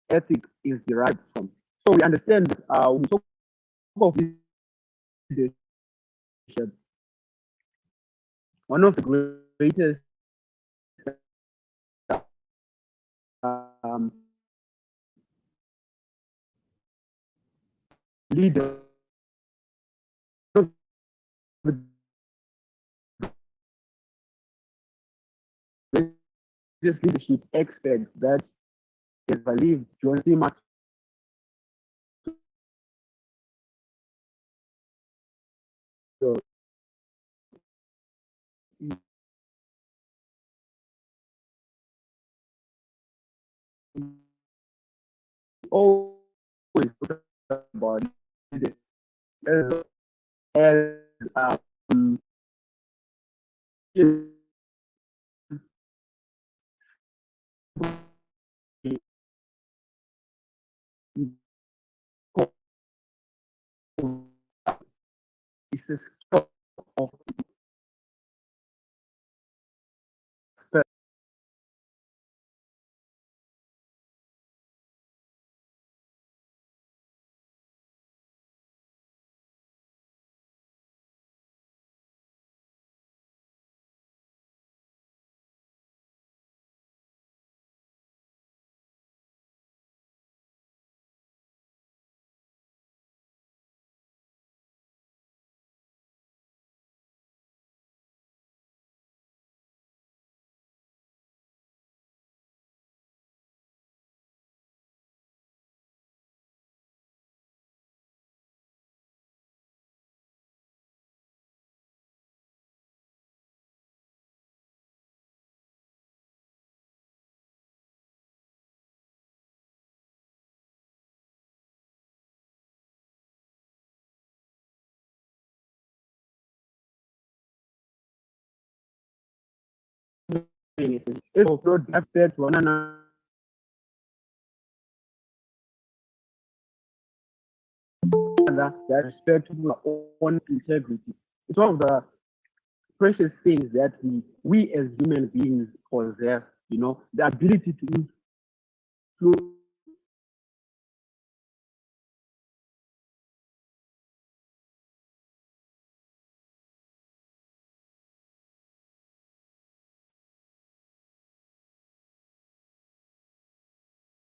ethic is derived from. So we understand when we talk of leadership, one of the greatest leaders, the greatest leadership experts that ever lived, John C. always talk about leadership as it's a skill of if not respect one another, that respect our own integrity. It's one of the precious things that we as human beings possess, the ability to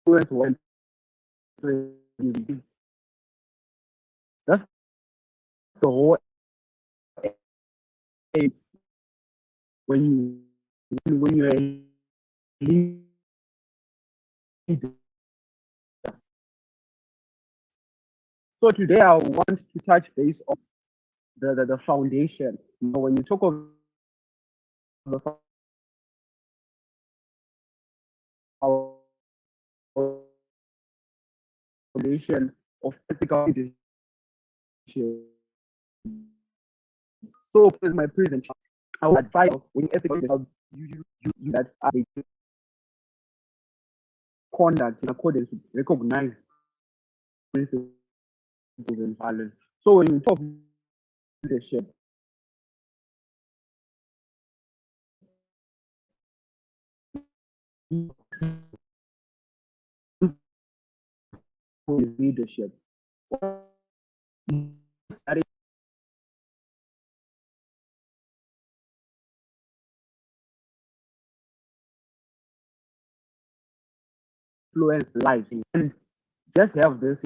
influence one. That's the whole aim when you're a leader. So today I want to touch base on the foundation. When you talk of the foundation of ethical leadership, so in my present, I would advise when ethical leadership, you that they conduct in accordance with recognized principles and values. So when you talk leadership, is leadership. Influence life and just have this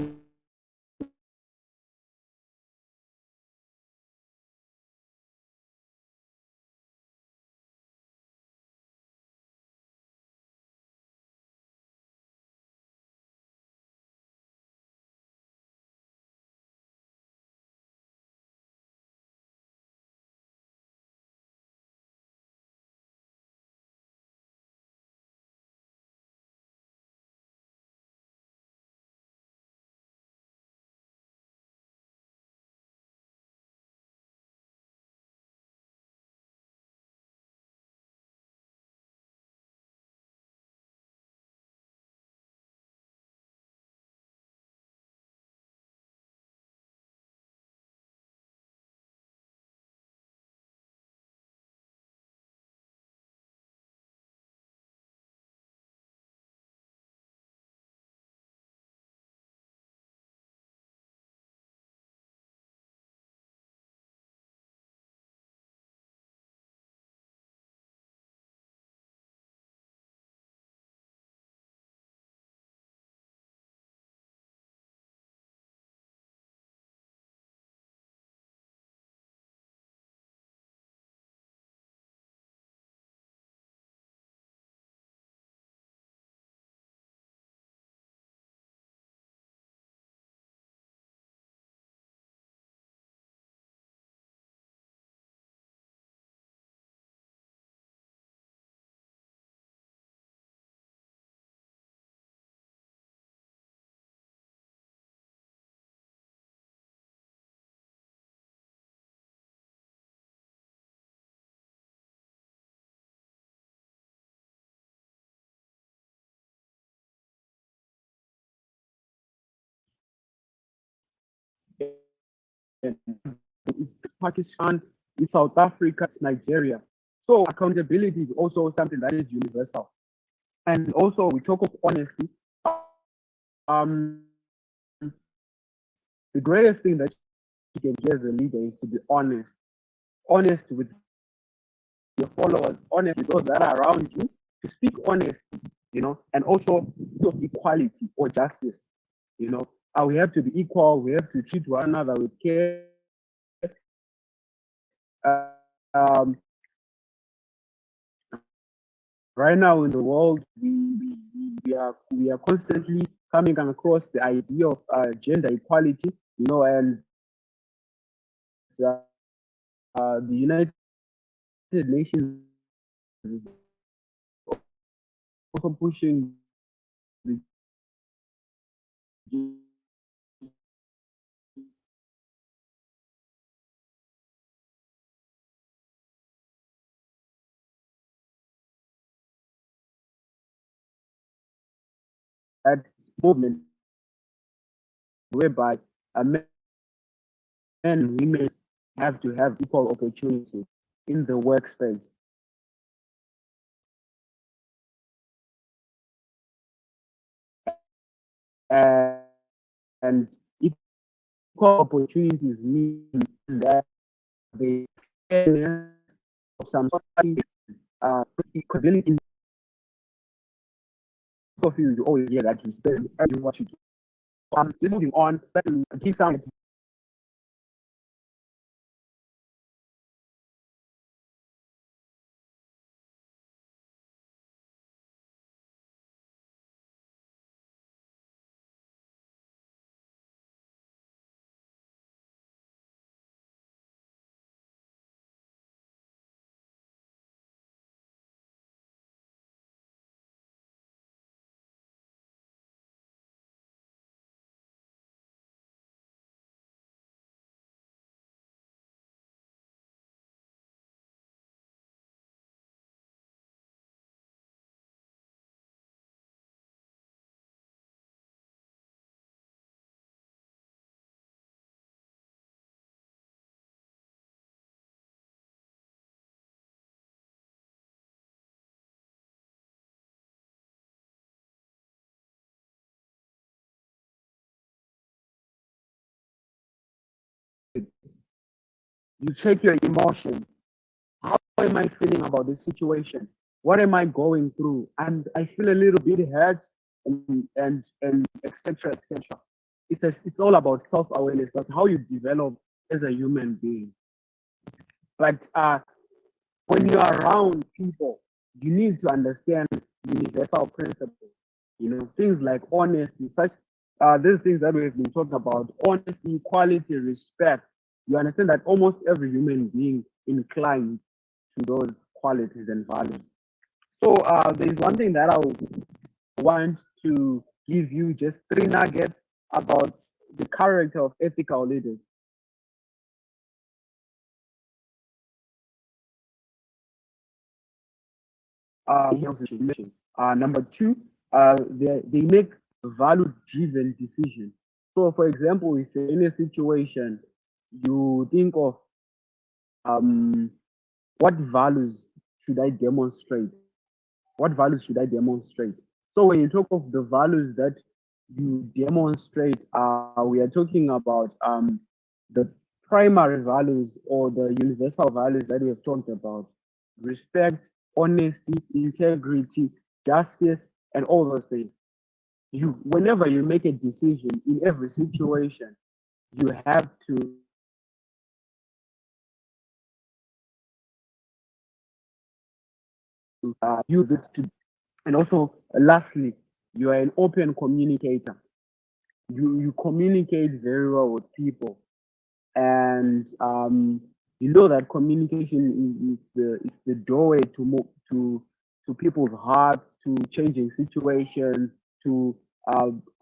it's Pakistan, it's South Africa, it's Nigeria. So accountability is also something that is universal. And also we talk of honesty. The greatest thing that you can do as a leader is to be honest. Honest with your followers, honest with those that are around you, to speak honestly, and also of equality or justice. We have to be equal, we have to treat one another with care. Um, right now in the world, we are constantly coming across the idea of gender equality, and the United Nations is also pushing the that movement whereby men and women have to have equal opportunity in the workspace. And equal opportunities mean that the fairness of some society, equality. Of you always hear that you say what you do. Just moving on, give some. You check your emotions. How am I feeling about this situation? What am I going through? And I feel a little bit hurt, and etc. etc. It's all about self-awareness. That's how you develop as a human being. But when you're around people, you need to understand universal principles. Things like honesty, such these things that we've been talking about: honesty, equality, respect. You understand that almost every human being inclined to those qualities and values. So there's one thing that I would want to give you, just three nuggets about the character of ethical leaders. Number two, they make value-driven decisions. So, for example, if you're in a situation, you think of um, what values should I demonstrate? What values should I demonstrate? So, when you talk of the values that you demonstrate, we are talking about the primary values or the universal values that we have talked about: respect, honesty, integrity, justice, and all those things. Whenever you make a decision in every situation, you have to use it to. And also, lastly, you are an open communicator. You communicate very well with people, and you know that communication is the doorway to move to people's hearts, to changing situations, to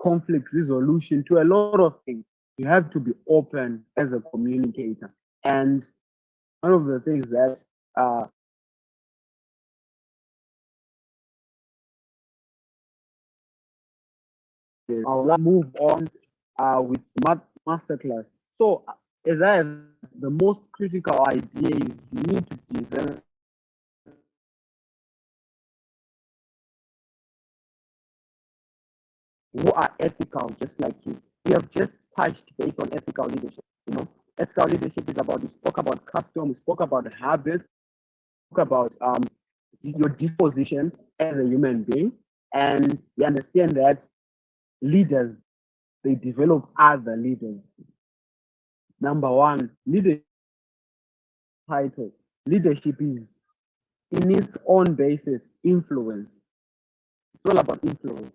conflict resolution, to a lot of things. You have to be open as a communicator. And one of the things that I'll move on with masterclass. So as I have, the most critical idea is you need to develop who are ethical just like you. We have just touched based on ethical leadership. Ethical leadership is about, we spoke about custom, we spoke about habits, we spoke about your disposition as a human being, and we understand that leaders, they develop other leaders. Number one, leadership title. Leadership is, in its own basis, influence. It's all about influence.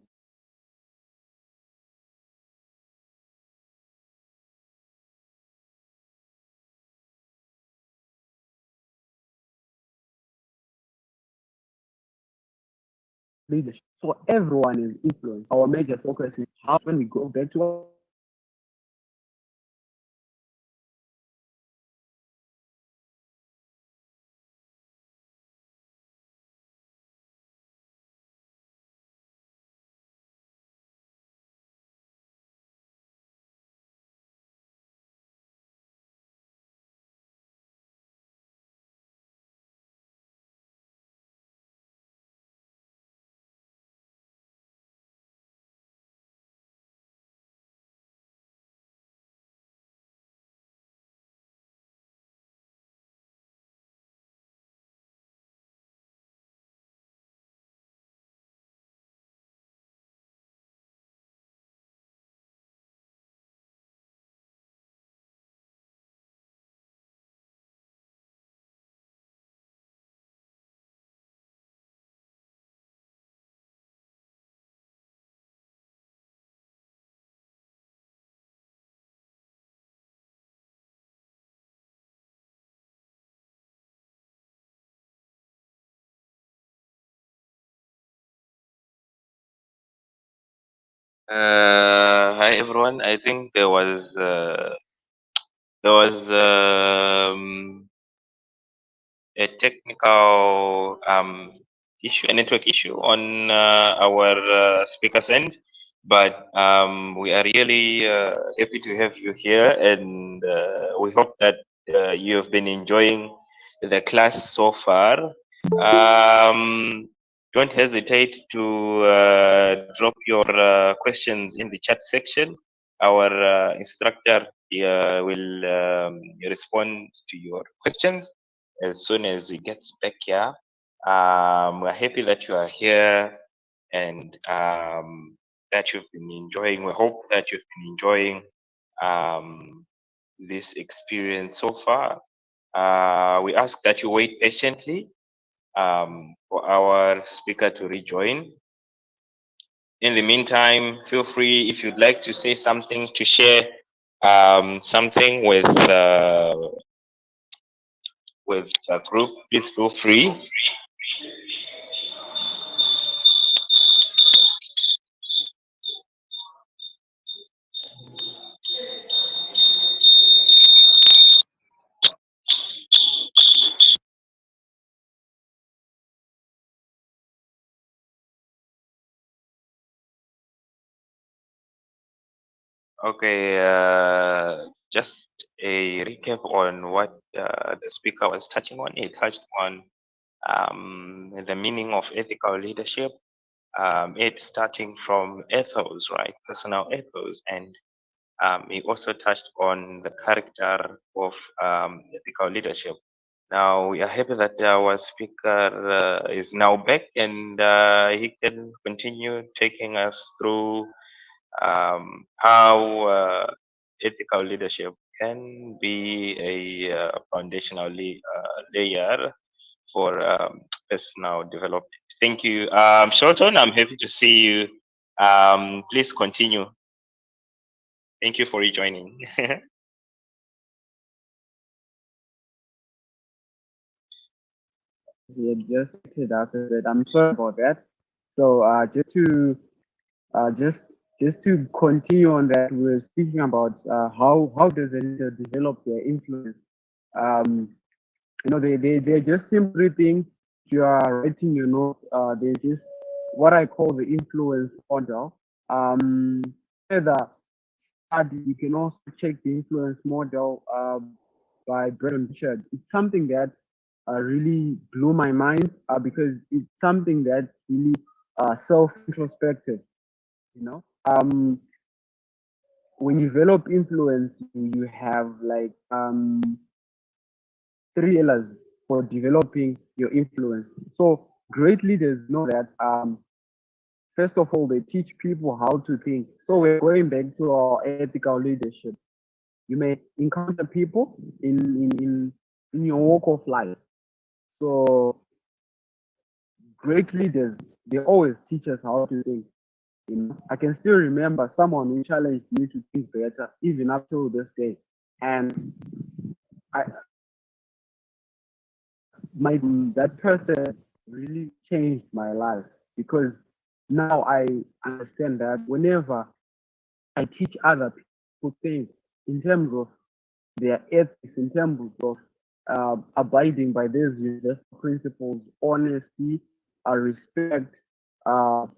Leadership. So everyone is influenced. Our major focus is how, when we go back to Hi everyone. I think there was a technical issue, a network issue on our speaker's end, but we are really happy to have you here, and we hope that you have been enjoying the class so far. Don't hesitate to drop your questions in the chat section. Our instructor will respond to your questions as soon as he gets back here. We're happy that you are here and that you've been enjoying. We hope that you've been enjoying this experience so far. We ask that you wait patiently for our speaker to rejoin. In the meantime, feel free if you'd like to say something, to share something with a group. Please feel free. Okay, just a recap on what the speaker was touching on. He touched on the meaning of ethical leadership. It's starting from ethos, right? Personal ethos. And he also touched on the character of ethical leadership. Now, we are happy that our speaker is now back, and he can continue taking us through how ethical leadership can be a foundational layer for personal development. Thank you. Shelton, I'm happy to see you. Please continue. Thank you for rejoining. he had just hit after that. I'm sorry about that. So uh, just just to continue on that, we're speaking about how does a leader develop their influence. Um, they're just simply things you are writing your notes. They just what I call the influence model. Further, You can also check the influence model by Bretton Richard. It's something that really blew my mind because it's something that's really self-introspective. You know, when you develop influence, you have like three pillars for developing your influence. So great leaders know that first of all, they teach people how to think. So we're going back to our ethical leadership. You may encounter people in your walk of life. So great leaders, they always teach us how to think. You know, I can still remember someone who challenged me to think better, even up to this day. And I, my that person really changed my life because now I understand that whenever I teach other people things in terms of their ethics, in terms of abiding by these universal principles, honesty, respect,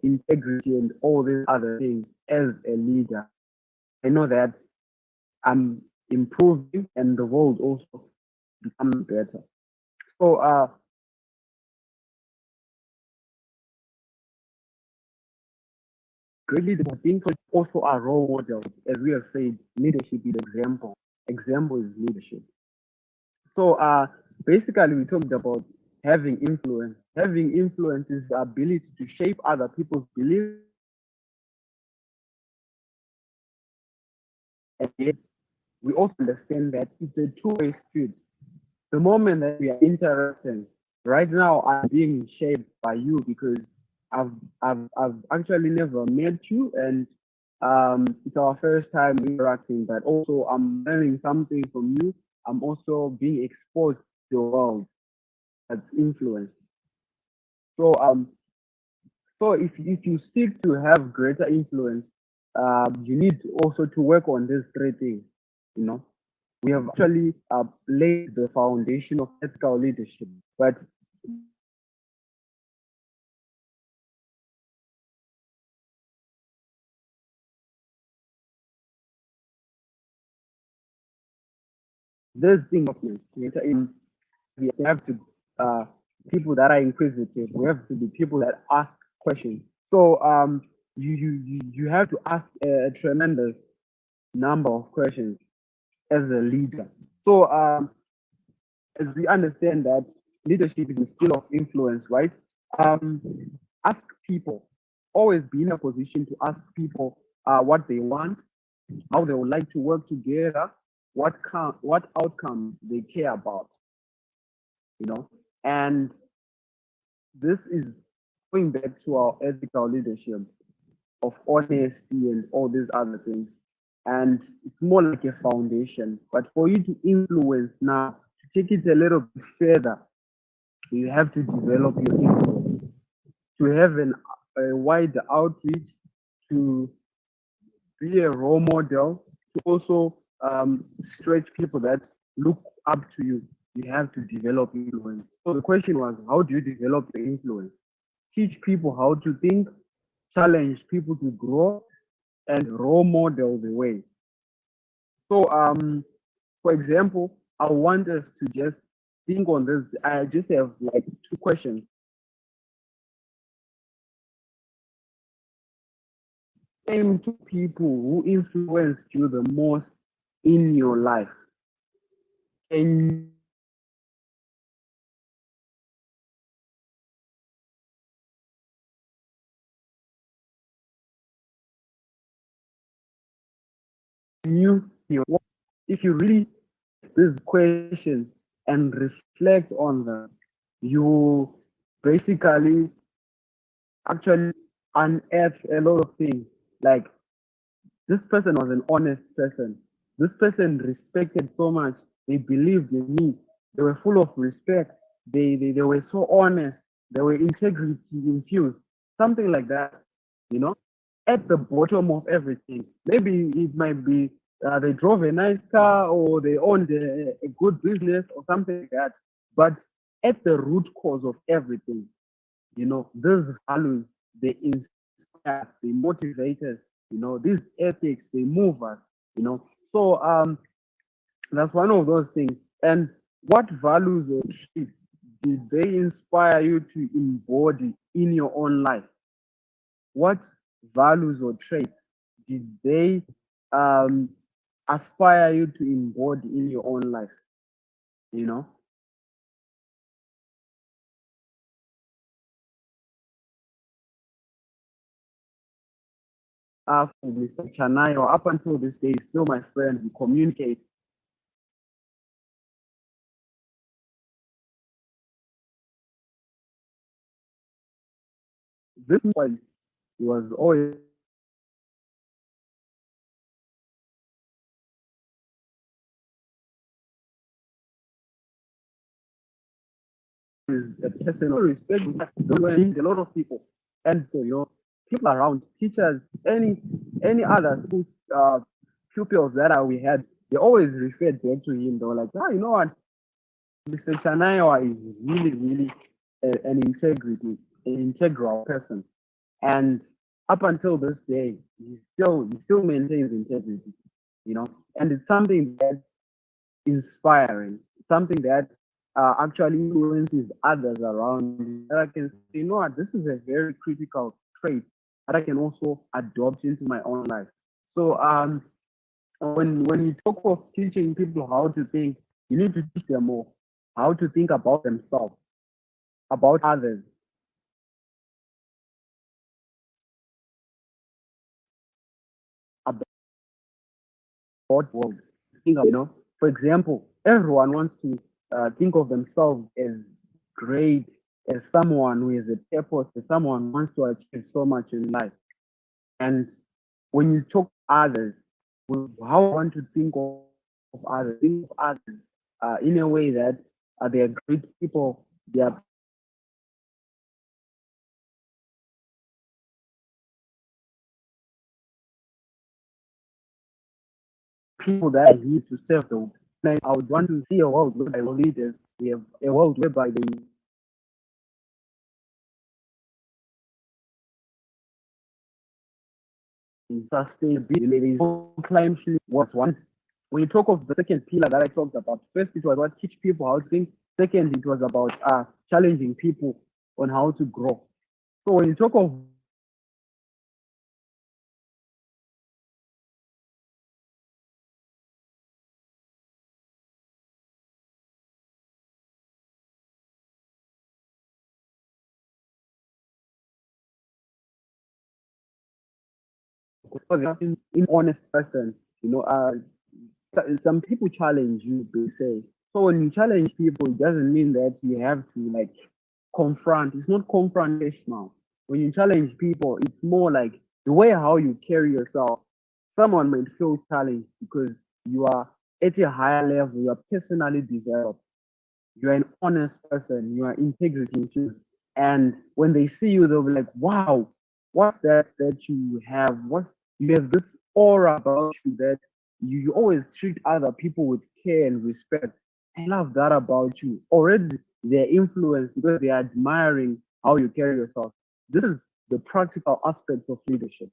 integrity, and all these other things as a leader, I know that I'm improving and the world also becoming better. So, great leaders, I think, also are role models. As we have said, leadership is example. Example is leadership. So basically we talked about having influence. Having influence is the ability to shape other people's beliefs. And yet we also understand that it's a two-way street. The moment that we are interacting, right now I'm being shaped by you because I've I've actually never met you and it's our first time interacting, but also I'm learning something from you. I'm also being exposed to the world that's influence. So so if you seek to have greater influence, you need also to work on these three things. You know, we have actually laid the foundation of ethical leadership, but this thing of we have to uh, people that are inquisitive. We have to be people that ask questions. So you have to ask a tremendous number of questions as a leader. So as we understand that leadership is a skill of influence, right? Um, ask people, always be in a position to ask people what they want, how they would like to work together, what outcomes they care about, you know. And this is going back to our ethical leadership of honesty and all these other things. And it's more like a foundation. But for you to influence now, to take it a little bit further, you have to develop your influence, to have a wide outreach, to be a role model, to also stretch people that look up to you. You have to develop influence. So the question was, how do you develop your influence? Teach people how to think, challenge people to grow, and role model the way. So, for example, I want us to just think on this. I just have like two questions. Name two people who influenced you the most in your life. Can you, if you really these questions and reflect on them, you basically actually unearth a lot of things. Like this person was an honest person. This person respected so much. They believed in me. They were full of respect. They were so honest. They were integrity infused. Something like that, you know, at the bottom of everything. Maybe it might be they drove a nice car or they owned a good business or something like that. But at the root cause of everything, you know, these values, they inspire us, they motivate us, you know, these ethics, they move us. you know. So that's one of those things. And what values or traits did they inspire you to embody in your own life? What values or traits did they um, aspire you to embody in your own life? You know, after Mr. Chanayo, up until this day, he's still my friend. We communicate. This was always a personal respect. A lot of people, and so, people around, teachers, any other school pupils that we had, they always referred back to him. They were like, you know what, Mr. Chanayawa is really, really an integral person. And up until this day, he still maintains integrity, and it's something that inspiring, something that actually influences others around me. That I can say, you know what, this is a very critical trait that I can also adopt into my own life. So when you talk of teaching people how to think, you need to teach them more how to think about themselves, about others, about world. For example, everyone wants to think of themselves as great, as someone who has a purpose, as someone who wants to achieve so much in life. And when you talk to others, how I want to think of others in a way that they are great people, they are people that are here to serve the world. And I would want to see a world whereby leaders, we have a world whereby they sustainability, there is no climate change was one. When you talk of the second pillar that I talked about, first it was what teach people how to think. Second, it was about challenging people on how to grow. So when you talk of in honest person, some people challenge you, they say. So when you challenge people, it doesn't mean that you have to like confront. It's not confrontational. When you challenge people, it's more like the way how you carry yourself. Someone might feel challenged because you are at a higher level, you are personally developed, you're an honest person, you are integrity infused. And when they see you, they'll be like, wow, what's that you have? You have this aura about you that you always treat other people with care and respect. I love that about you. Already they're influenced because they're admiring how you carry yourself. This is the practical aspects of leadership,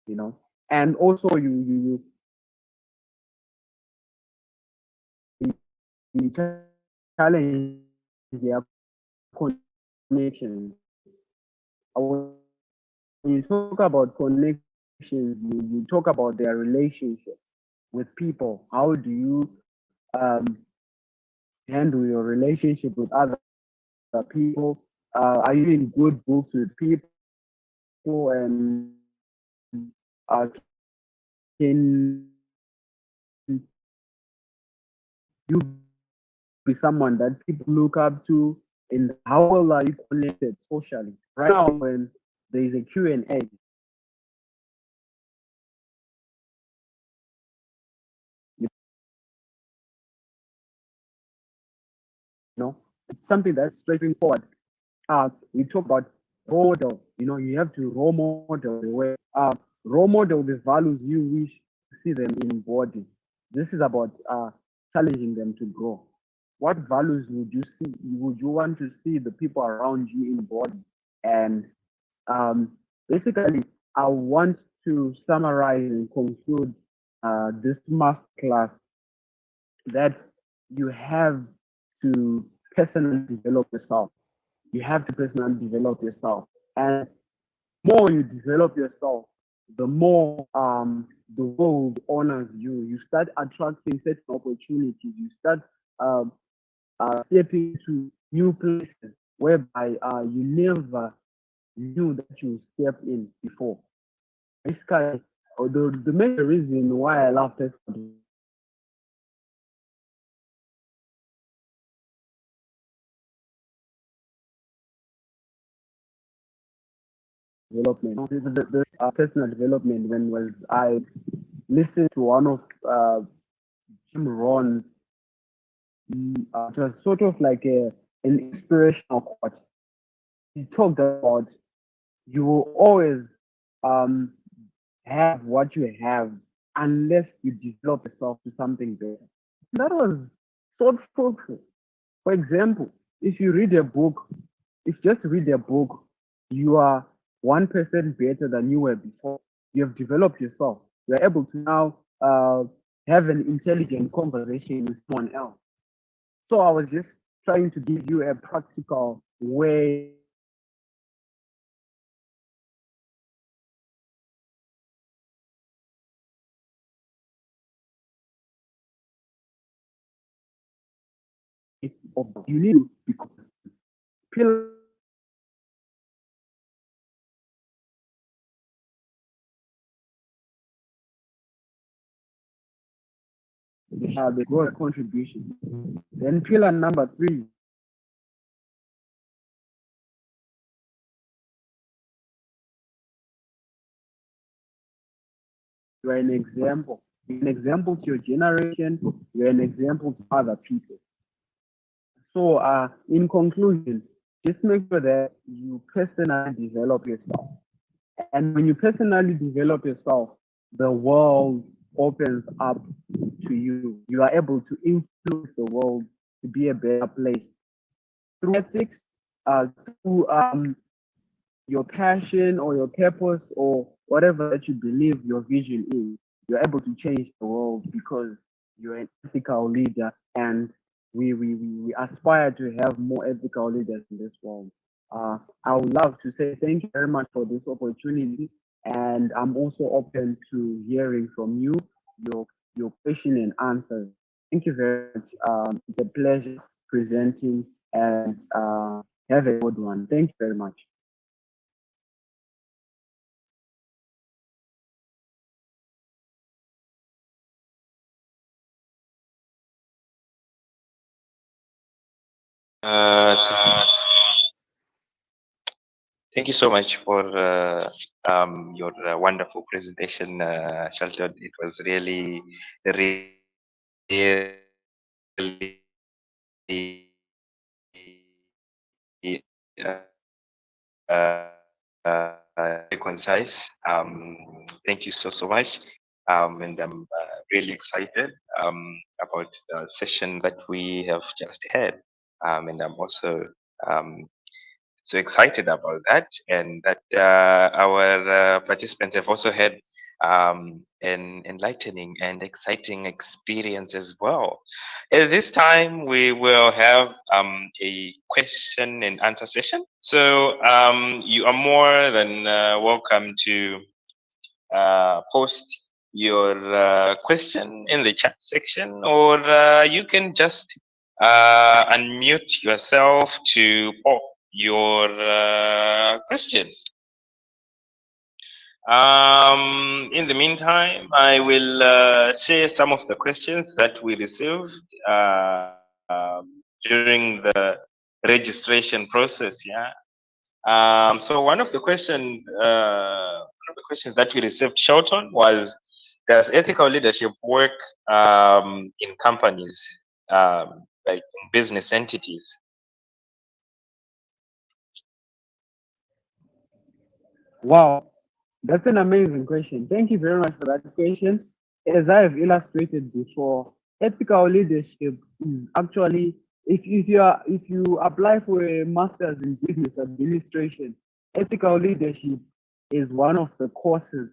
you know. And also you challenge their connection. When you talk about connections, you talk about their relationships with people. How do you um, handle your relationship with other people? Are you in good books with people? And can you be someone that people look up to? And how well are you connected socially? Right now, when there is a Q&A, you it's something that's straightforward. We talk about role model. You have to role model the way. Role model the values you wish to see them embody. This is about challenging them to grow. What values would you want to see the people around you embody? And um, basically, I want to summarize and conclude this master class that you have to personally develop yourself. You have to personally develop yourself. And the more you develop yourself, the more the world honors you. You start attracting certain opportunities. You start um, stepping to new places whereby you never knew that you step in before. Basically, the major reason why I love personal development, personal development, when was I listened to one of Jim Rohn's, it was sort of like an inspirational quote. He talked about you will always um, have what you have unless you develop yourself to something better. That was so fruitful. For example, if you read a book, if just read a book, you are 1% better than you were before. You have developed yourself. You are able to now have an intelligent conversation with someone else. So I was just trying to give you a practical way of you need to become pillar the growth contribution. Then pillar number three, you are an example. You're an example to your generation. You're an example to other people. So, in conclusion, just make sure that you personally develop yourself. And when you personally develop yourself, the world opens up to you. You are able to influence the world to be a better place through ethics, through your passion or your purpose or whatever that you believe your vision is. You're able to change the world because you're an ethical leader, and we aspire to have more ethical leaders in this world. I would love to say thank you very much for this opportunity, and I'm also open to hearing from you, your your question and answers. Thank you very much. It's a pleasure presenting, and have a good one. Thank you very much. Uh, Thank you so much for your wonderful presentation, Shelton. It was really very concise. Thank you so much. And I'm really excited about the session that we have just had. And I'm also um, so excited about that, and that our participants have also had an enlightening and exciting experience as well. At this time, we will have a question and answer session. So you are more than welcome to post your question in the chat section, or you can just unmute yourself to pop your questions. In the meantime, I will share some of the questions that we received during the registration process. Yeah. So one of the questions that we received, Shelton, was: does ethical leadership work in companies, like in business entities? Wow, that's an amazing question. Thank you very much for that question. As I have illustrated before, ethical leadership is actually, if you apply for a master's in business administration, ethical leadership is one of the courses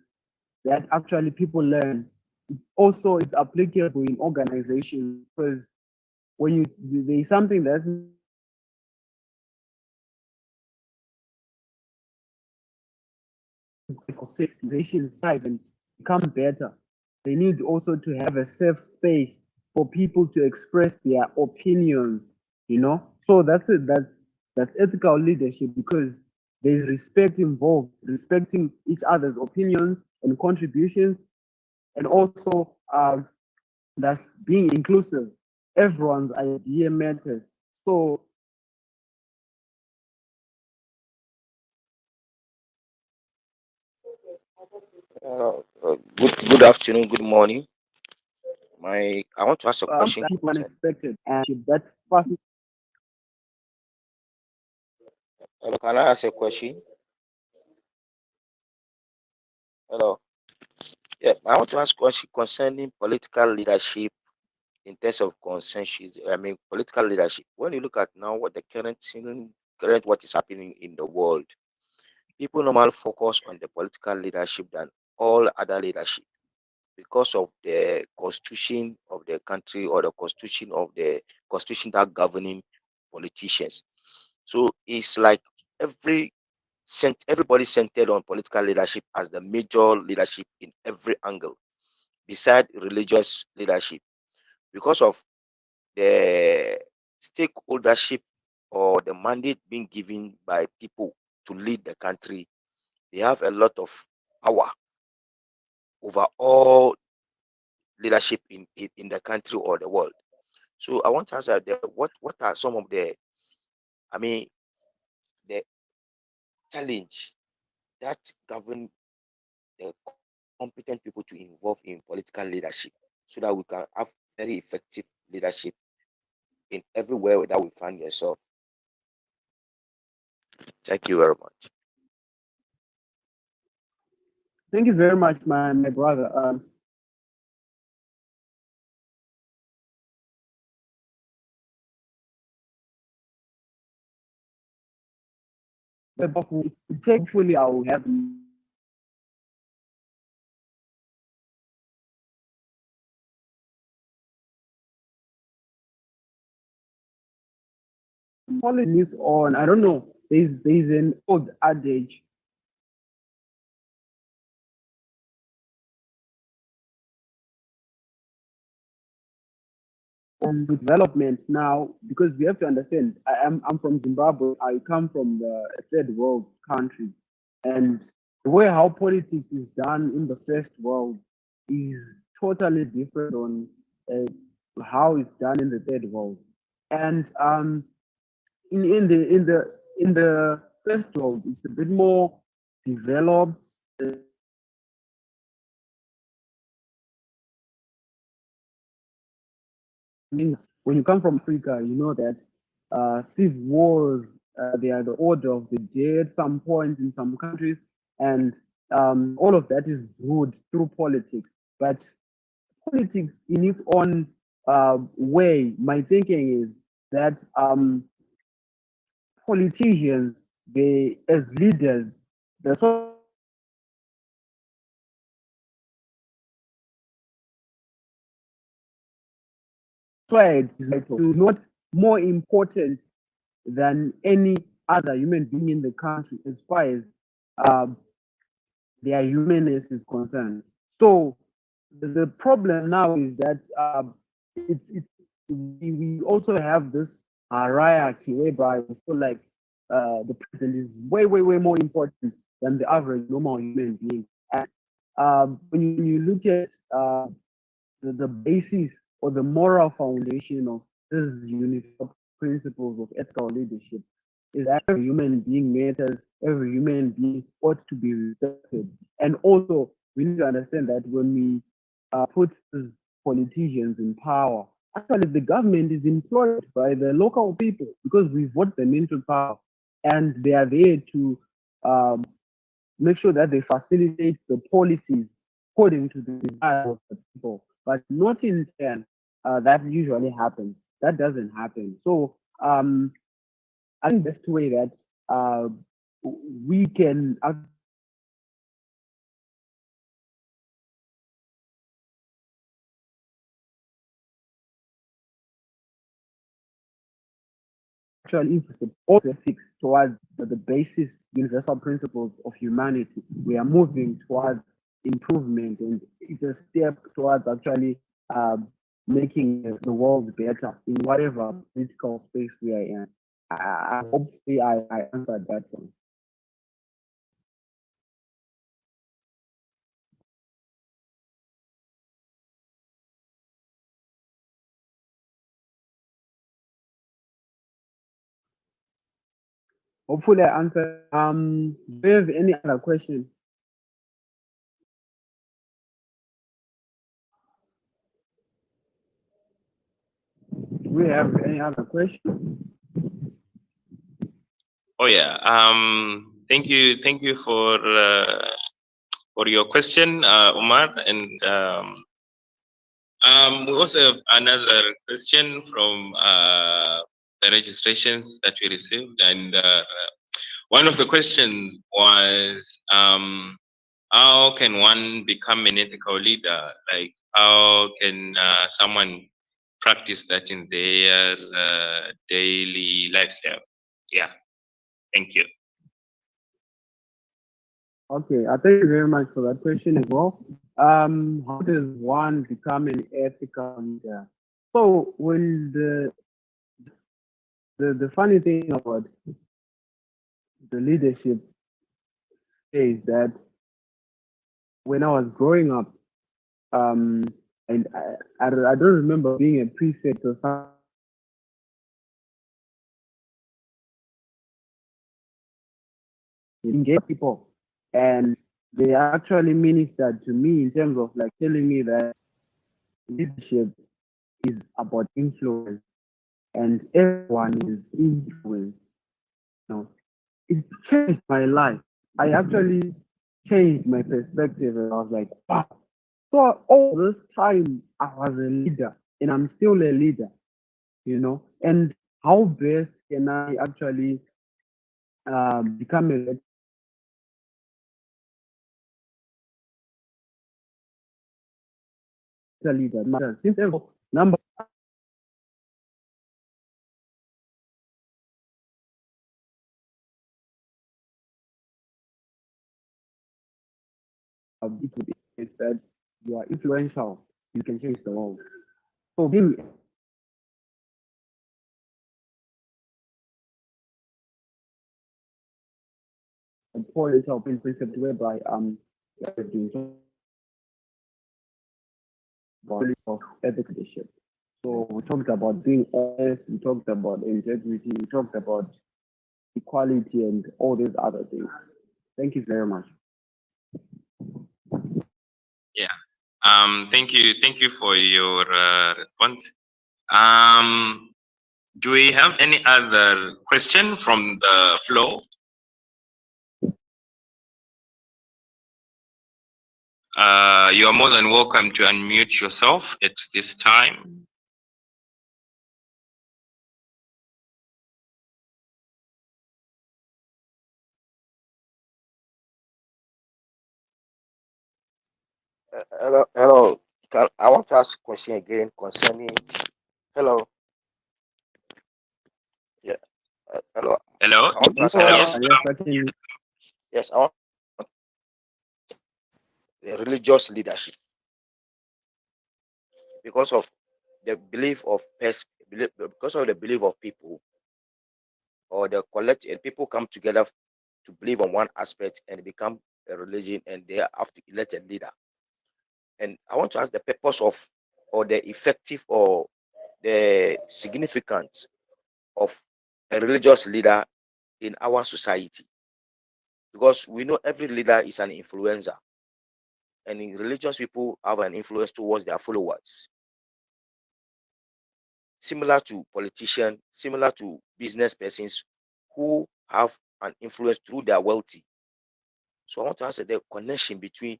that actually people learn also it's applicable in organizations, because when you there's something that's conscientization thrive and become better, they need also to have a safe space for people to express their opinions, you know. So that's it. That's ethical leadership, because there's respect involved, respecting each other's opinions and contributions, and also that's being inclusive. Everyone's idea matters. So Good afternoon, good morning. I want to ask a question people concern. unexpected and that fast. Hello, can I ask a question? Hello. Yeah, I want to ask a question concerning political leadership in terms of consensus. I mean, political leadership. When you look at now what the current what is happening in the world, people normally focus on the political leadership than all other leadership because of the constitution of the country or the constitution that governing politicians. So it's like every everybody centered on political leadership as the major leadership in every angle, beside religious leadership, because of the stakeholdership or the mandate being given by people to lead the country. They have a lot of power over all leadership in the country or the world. So I want to ask what are some of the, I mean, the challenge that govern the competent people to involve in political leadership so that we can have very effective leadership in everywhere that we find yourself. Thank you very much. Thank you very much, my brother. But thankfully, I will have following this on. I don't know. There's an old adage on development now, because we have to understand. I'm from Zimbabwe. I come from the third world country, and the way how politics is done in the first world is totally different on uh, how it's done in the third world. And in the first world, it's a bit more developed. I mean, when you come from Africa, you know that civil wars, they are the order of the day at some point in some countries, and all of that is brewed through politics. But politics, in its own way, my thinking is that politicians, they as leaders, the society is not more important than any other human being in the country as far as um, their humanness is concerned. So the problem now is that we also have this hierarchy whereby we feel like the president is way more important than the average normal human being. And when you look at the basis or the moral foundation of this universal principles of ethical leadership is that every human being matters, every human being ought to be respected. And also, we need to understand that when we put these politicians in power, actually the government is employed by the local people because we vote them into power, and they are there to um, make sure that they facilitate the policies according to the desire of the people, but not in turn. That usually happens. That doesn't happen. So I think that's the way that uh, we can actually influence all the ethics towards the basis universal principles of humanity. We are moving towards improvement, and it's a step towards actually making the world better in whatever political space we are in. Hopefully I answered that one. Hopefully I answered. Do you have any other question? Do we have any other question? Oh yeah. Thank you for your question, Umar, and we also have another question from the registrations that we received, and one of the questions was, how can one become an ethical leader? Like, how can someone practice that in their daily lifestyle? Yeah, thank you. Okay, I thank you very much for that question as well. How does one become an ethical leader? So when the funny thing about the leadership is that when I was growing up, and I don't remember being a prefect or something. Engage people, and they actually ministered to me in terms of like telling me that leadership is about influence, and everyone is influenced. You know, it changed my life. I actually changed my perspective, and I was like, wow. So all this time I was a leader, and I'm still a leader. And how best can I actually become a better leader? Since every number of it is that you are influential, you can change the world. So being a point of principle whereby doing of ethic leadership. So we talked about being honest, we talked about integrity, we talked about equality and all these other things. Thank you very much. Yeah. Thank you for your response. Do we have any other question from the floor? You are more than welcome to unmute yourself at this time. Hello. I want to ask a question again concerning. Hello. Yeah. Hello. Hello. I want to ask yes. I want religious leadership because of the belief of because of the belief of people or the collective people come together to believe on one aspect and become a religion, and they have to elect a leader. And I want to ask the purpose of or the effective or the significance of a religious leader in our society, because we know every leader is an influencer, and in religious people have an influence towards their followers, similar to politicians, similar to business persons who have an influence through their wealthy. So I want to answer the connection between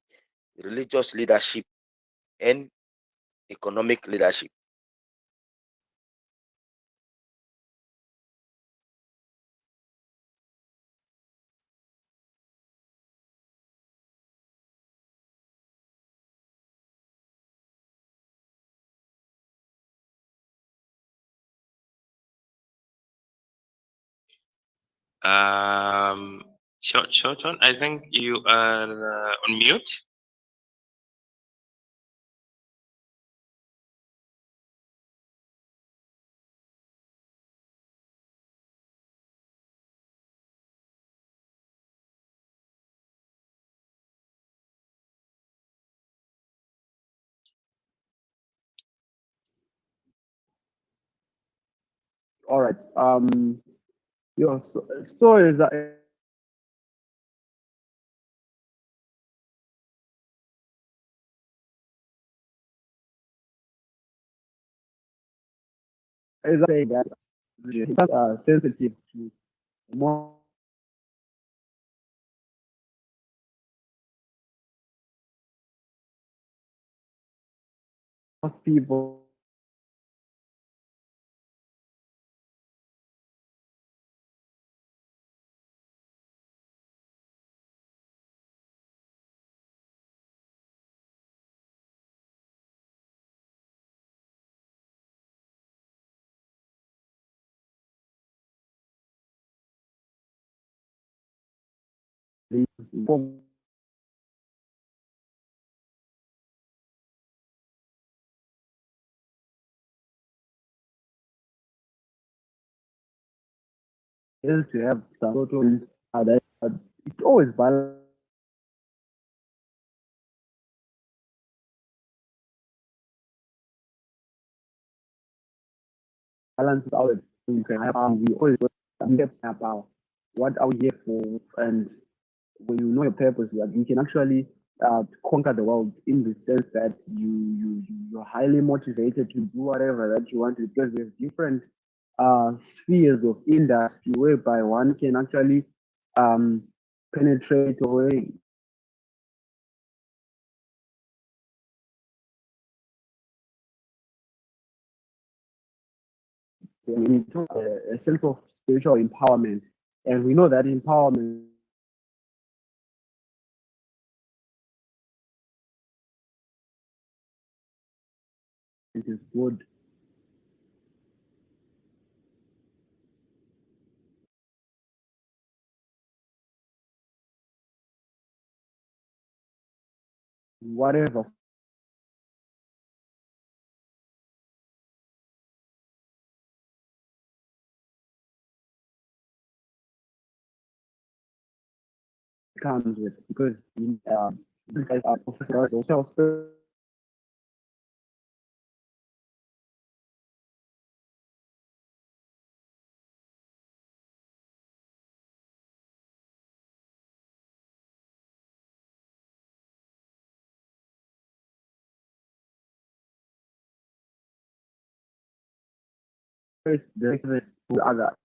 religious leadership and economic leadership. Shelton, I think you are on mute. All right. Your stories are is saying that sensitive to most people. Is to have some sort of that it's always balance out. You can have we always get about what are we here for, and when you know your purpose, that you can actually conquer the world in the sense that you're highly motivated to do whatever that you want to, because there's different spheres of industry whereby one can actually um, penetrate or into a sense of spiritual empowerment. And we know that empowerment is good. Whatever comes with, because these guys are professionals themselves. The other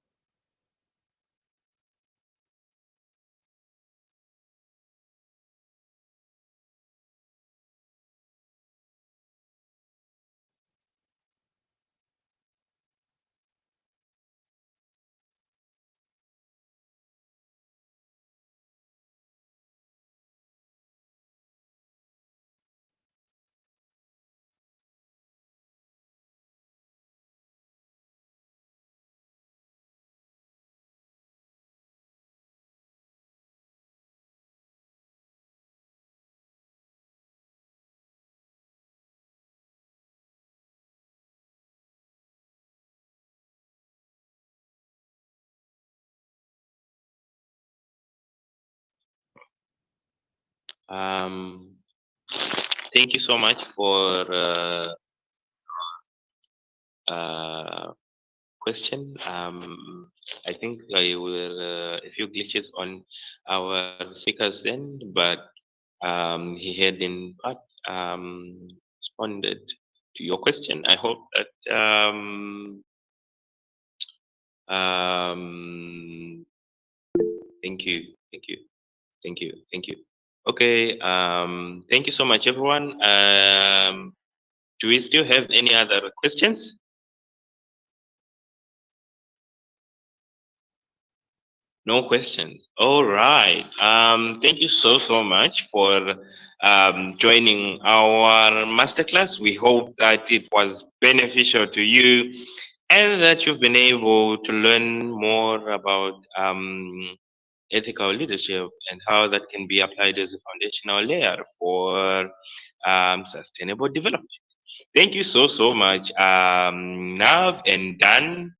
Um, Thank you so much for question. I think there were a few glitches on our speakers then, but he had in part responded to your question. I hope that thank you, thank you, thank you, thank you. Okay, thank you so much, everyone. Do we still have any other questions? No questions. All right. Thank you so much for joining our masterclass. We hope that it was beneficial to you. and that you've been able to learn more about ethical leadership and how that can be applied as a foundational layer for sustainable development. Thank you so much, Nav and Dan.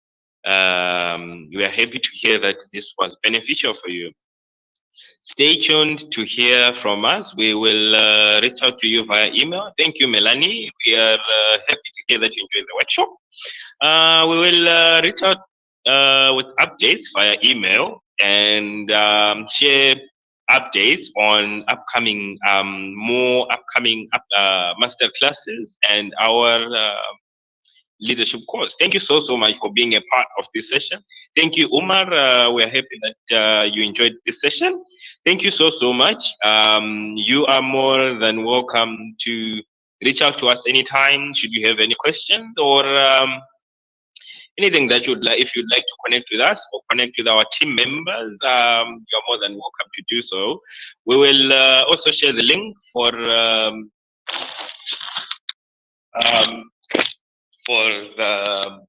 We are happy to hear that this was beneficial for you. Stay tuned to hear from us. We will reach out to you via email. Thank you, Melanie. We are happy to hear that you enjoyed the workshop. We will reach out with updates via email and share updates on upcoming, more upcoming master classes and our leadership course. Thank you so much for being a part of this session. Thank you, Umar. We're happy that you enjoyed this session. Thank you so much. You are more than welcome to reach out to us anytime should you have any questions or anything that you'd like. If you'd like to connect with us or connect with our team members, you're more than welcome to do so. We will also share the link um, for the